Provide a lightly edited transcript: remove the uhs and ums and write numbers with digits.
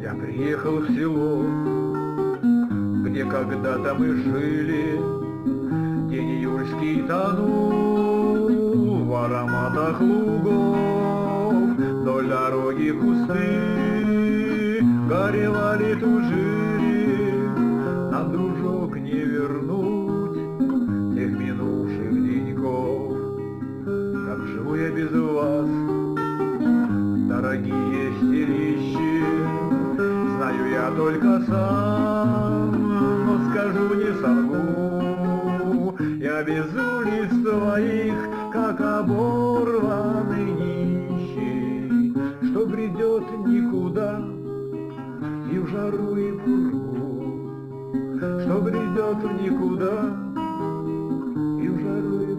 Я приехал в село, где когда-то мы жили. День июльский тонул в ароматах лугов. Вдоль дороги кусты горевали, тужили. Нам, дружок, не вернуть тех минувших деньков. Как живу я без вас, дорогие селищи, знаю я только сам, но скажу, не солгу. Я без улиц твоих, как оборванный нищий, что бредет никуда и в жару, и в ургу, что бредет никуда и в жару, и